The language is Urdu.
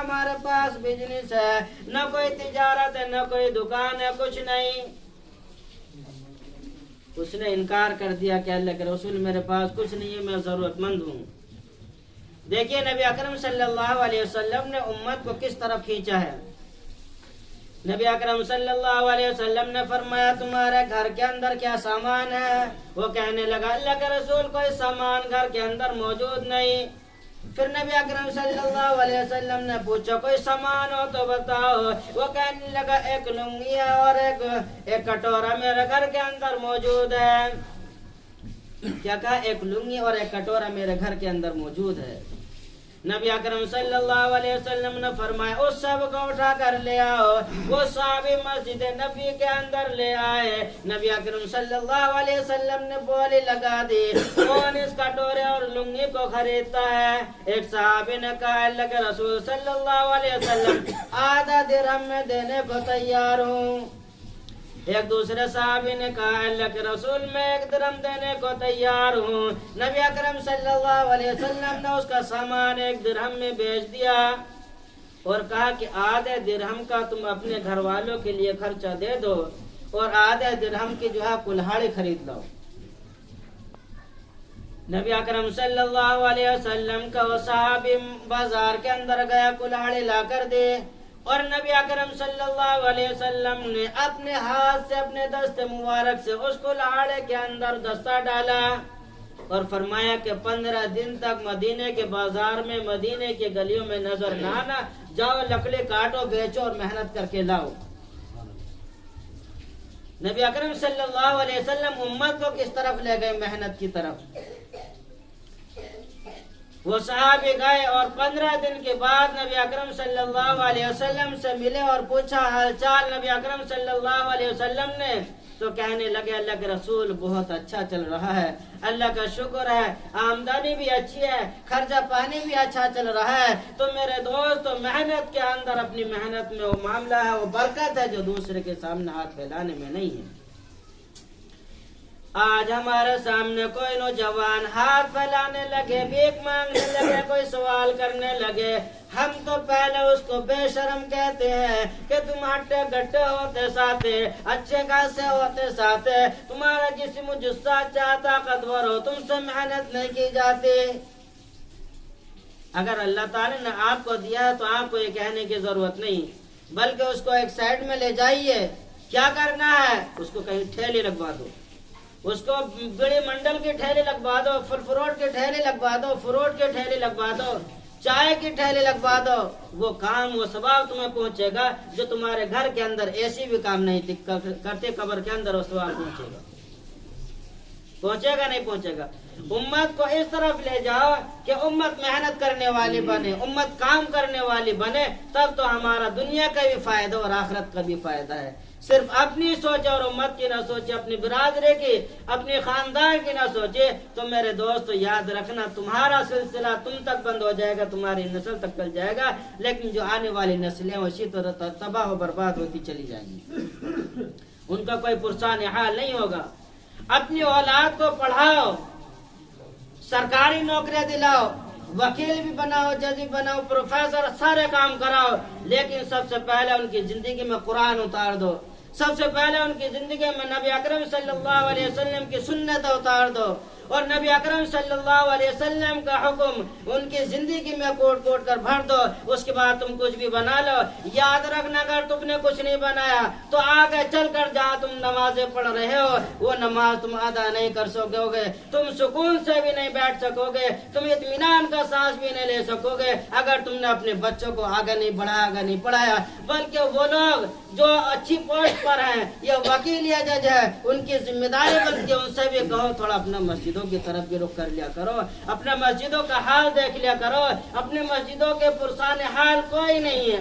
ہمارے پاس بزنس ہے، نہ کوئی تجارت ہے، نہ کوئی دکان ہے، کچھ نہیں۔ اس نے انکار کر دیا کہ اللہ کے رسول میرے پاس کچھ نہیں ہے، میں ضرورت مند ہوں۔ دیکھیے نبی اکرم صلی اللہ علیہ وسلم نے امت کو کس طرف کھینچا ہے۔ نبی اکرم صلی اللہ علیہ وسلم نے فرمایا تمہارے گھر کے اندر کیا سامان ہے؟ وہ کہنے لگا اللہ کے رسول کوئی سامان گھر کے اندر موجود نہیں۔ پھر نبی اکرم صلی اللہ علیہ وسلم نے پوچھا کوئی سامان ہو تو بتاؤ۔ وہ کہنے لگا ایک لنگی ہے اور ایک کٹورا میرے گھر کے اندر موجود ہے۔ کیا کہا؟ ایک لنگی اور ایک کٹورا میرے گھر کے اندر موجود ہے۔ نبی اکرم صلی اللہ علیہ وسلم نے فرمایا اس سب کو اٹھا کر لے آؤ۔ وہ صحابی مسجد نبی کے اندر لے آئے۔ نبی اکرم صلی اللہ علیہ وسلم نے بولی لگا دی کون اس کٹورے اور لنگی کو خریدتا ہے؟ ایک صحابی نے کہا اللہ کے رسول صلی اللہ علیہ وسلم آدھا درہم میں دینے کو تیار ہوں۔ ایک دوسرے صحابی نے کہا اللہ کے رسول میں 1 درہم دینے کو تیار ہوں۔ نبی اکرم صلی اللہ علیہ وسلم نے اس کا سامان 1 درہم میں بیچ دیا اور کہا کہ آدھے درہم کا تم اپنے گھر والوں کے لیے خرچہ دے دو اور آدھے درہم کی جو ہے کلہاڑی خرید لو۔ نبی اکرم صلی اللہ علیہ وسلم کا وہ صحابی بازار کے اندر گیا، کلہاڑی لا کر دے، اور نبی اکرم صلی اللہ علیہ وسلم نے اپنے ہاتھ سے اپنے دست مبارک سے اس کلہاڑے کے اندر دستہ ڈالا اور فرمایا کہ 15 دن تک مدینے کے بازار میں، مدینے کے گلیوں میں نظر نہ آنا، جاؤ لکڑی کاٹو، بیچو اور محنت کر کے لاؤ۔ نبی اکرم صلی اللہ علیہ وسلم امت کو کس طرف لے گئے؟ محنت کی طرف۔ وہ صحابی گئے اور 15 دن کے بعد نبی اکرم صلی اللہ علیہ وسلم سے ملے اور پوچھا حال چال نبی اکرم صلی اللہ علیہ وسلم نے، تو کہنے لگے اللہ کے رسول بہت اچھا چل رہا ہے، اللہ کا شکر ہے، آمدنی بھی اچھی ہے، خرچہ پانی بھی اچھا چل رہا ہے۔ تو میرے دوست محنت کے اندر اپنی محنت میں وہ معاملہ ہے، وہ برکت ہے جو دوسرے کے سامنے ہاتھ پھیلانے میں نہیں ہے۔ آج ہمارے سامنے کوئی نوجوان ہاتھ پھیلانے لگے، بھیک مانگنے لگے، کوئی سوال کرنے لگے، ہم تو پہلے اس کو بے شرم کہتے ہیں کہ تم ہٹے گٹے ہوتے ساتھے، اچھے خاصے ہوتے ساتھے، تمہارا جسم جسہ اچھا طاقتور ہو، تم سے محنت نہیں کی جاتی۔ اگر اللہ تعالی نے آپ کو دیا ہے تو آپ کو یہ کہنے کی ضرورت نہیں، بلکہ اس کو ایک سائڈ میں لے جائیے۔ کیا کرنا ہے؟ اس کو کہیں ٹھیلی لگوا دو، اس کو بڑی منڈل کی ٹھیلی لگوا دو، پھل فروٹ کی ٹھیلی لگوا دو، فروٹ کی ٹھیلی لگوا دو، چائے کی ٹھیلی لگوا دو۔ وہ کام، وہ ثواب تمہیں پہنچے گا جو تمہارے گھر کے اندر ایسی بھی کام نہیں کرتے، قبر کے اندر وہ ثواب پہنچے گا۔ پہنچے گا نہیں پہنچے گا؟ امت کو اس طرف لے جاؤ کہ امت محنت کرنے والی بنے، امت کام کرنے والی بنے، تب تو ہمارا دنیا کا بھی فائدہ اور آخرت کا بھی فائدہ ہے۔ صرف اپنی سوچے اور امت کی نہ سوچے، اپنی برادری کی، اپنی خاندان کی نہ سوچے، تو میرے دوست یاد رکھنا تمہارا سلسلہ تم تک بند ہو جائے گا، تمہاری نسل تک چل جائے گا، لیکن جو آنے والی نسلیں اسی طرح تباہ و برباد ہوتی چلی جائیں گی، ان کا کوئی پرسان حال نہیں ہوگا۔ اپنی اولاد کو پڑھاؤ، سرکاری نوکریاں دلاؤ، وکیل بھی بناؤ، جج بھی بناؤ، پروفیسر، سارے کام کراؤ، لیکن سب سے پہلے ان کی زندگی میں قرآن اتار دو، سب سے پہلے ان کی زندگی میں نبی اکرم صلی اللہ علیہ وسلم کی سنت اتار دو، اور نبی اکرم صلی اللہ علیہ وسلم کا حکم ان کی زندگی میں کوٹ کوٹ کر بھر دو۔ اس کے بعد تم کچھ بھی بنا لو، یاد رکھنا اگر تم نے کچھ نہیں بنایا تو آگے چل کر جہاں تم نمازیں پڑھ رہے ہو وہ نماز تم ادا نہیں کر سکو گے، تم سکون سے بھی نہیں بیٹھ سکو گے، تم اطمینان کا سانس بھی نہیں لے سکو گے اگر تم نے اپنے بچوں کو آگے نہیں بڑھایا، آگے نہیں پڑھایا۔ بلکہ وہ لوگ جو اچھی پوسٹ پر ہیں یا وکیل یا جج ہے، ان کی ذمہ داری بنتی ہے ان سے بھی کہو تھوڑا اپنا مسجدوں کی طرف بھی رخ کر لیا کرو، اپنے مسجدوں کا حال دیکھ لیا کرو، اپنے مسجدوں کے پرسان حال کوئی نہیں ہے۔